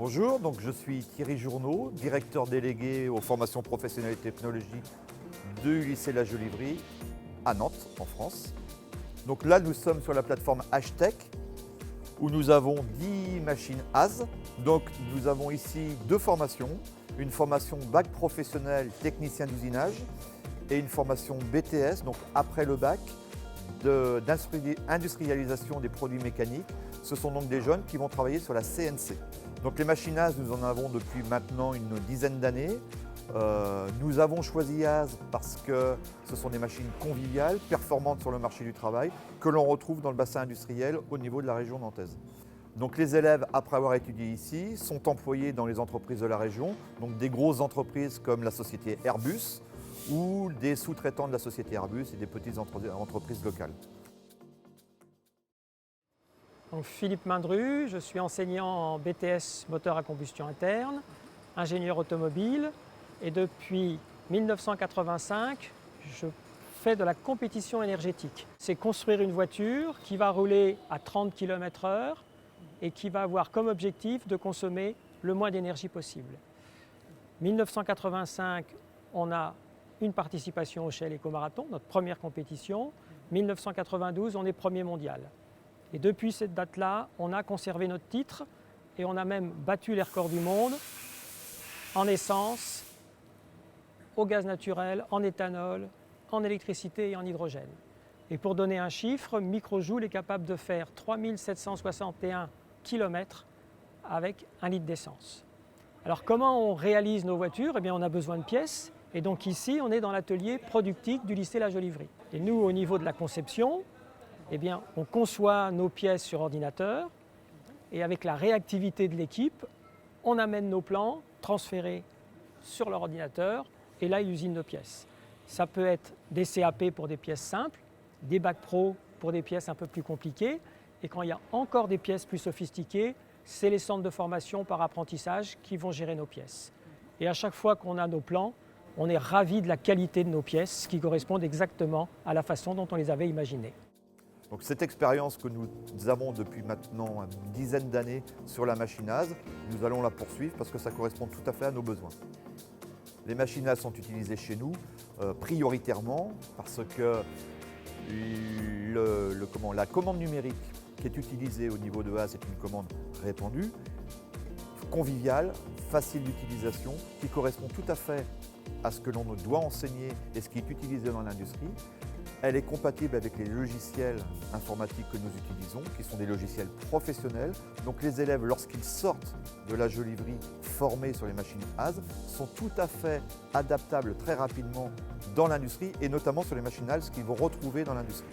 Bonjour, donc je suis Thierry Journeau, directeur délégué aux formations professionnelles et technologiques du lycée La Jolivrie à Nantes, en France. Donc là, nous sommes sur la plateforme Hashtech où nous avons 10 machines AS. Donc nous avons ici deux formations, une formation bac professionnel technicien d'usinage et une formation BTS, donc après le bac, d'industrialisation des produits mécaniques. Ce sont donc des jeunes qui vont travailler sur la CNC. Donc les machines AS, nous en avons depuis maintenant une dizaine d'années. Nous avons choisi AS parce que ce sont des machines conviviales, performantes sur le marché du travail, que l'on retrouve dans le bassin industriel au niveau de la région nantaise. Donc les élèves, après avoir étudié ici, sont employés dans les entreprises de la région, donc des grosses entreprises comme la société Airbus ou des sous-traitants de la société Airbus et des petites entreprises locales. Donc Philippe Mindru, je suis enseignant en BTS moteur à combustion interne, ingénieur automobile et depuis 1985, je fais de la compétition énergétique. C'est construire une voiture qui va rouler à 30 km/h et qui va avoir comme objectif de consommer le moins d'énergie possible. 1985, on a une participation au Shell Eco-Marathon, notre première compétition. 1992, on est premier mondial. Et depuis cette date-là, on a conservé notre titre et on a même battu les records du monde en essence, au gaz naturel, en éthanol, en électricité et en hydrogène. Et pour donner un chiffre, Microjoule est capable de faire 3761 km avec 1 litre d'essence. Alors comment on réalise nos voitures? Eh bien, on a besoin de pièces. Et donc ici, on est dans l'atelier productique du lycée La Jolivrie. Et nous, au niveau de la conception, eh bien, on conçoit nos pièces sur ordinateur et avec la réactivité de l'équipe, on amène nos plans transférés sur leur ordinateur et là, ils usinent nos pièces. Ça peut être des CAP pour des pièces simples, des bacs pro pour des pièces un peu plus compliquées et quand il y a encore des pièces plus sophistiquées, c'est les centres de formation par apprentissage qui vont gérer nos pièces. Et à chaque fois qu'on a nos plans, on est ravis de la qualité de nos pièces qui correspondent exactement à la façon dont on les avait imaginées. Donc cette expérience que nous avons depuis maintenant une dizaine d'années sur la machine AS, nous allons la poursuivre parce que ça correspond tout à fait à nos besoins. Les machines AS sont utilisées chez nous prioritairement parce que la commande numérique qui est utilisée au niveau de AS est une commande répandue, conviviale, facile d'utilisation, qui correspond tout à fait à ce que l'on doit enseigner et ce qui est utilisé dans l'industrie. Elle est compatible avec les logiciels informatiques que nous utilisons, qui sont des logiciels professionnels. Donc les élèves, lorsqu'ils sortent de la Jolivrie formés sur les machines AS, sont tout à fait adaptables très rapidement dans l'industrie et notamment sur les machines AS qu'ils vont retrouver dans l'industrie.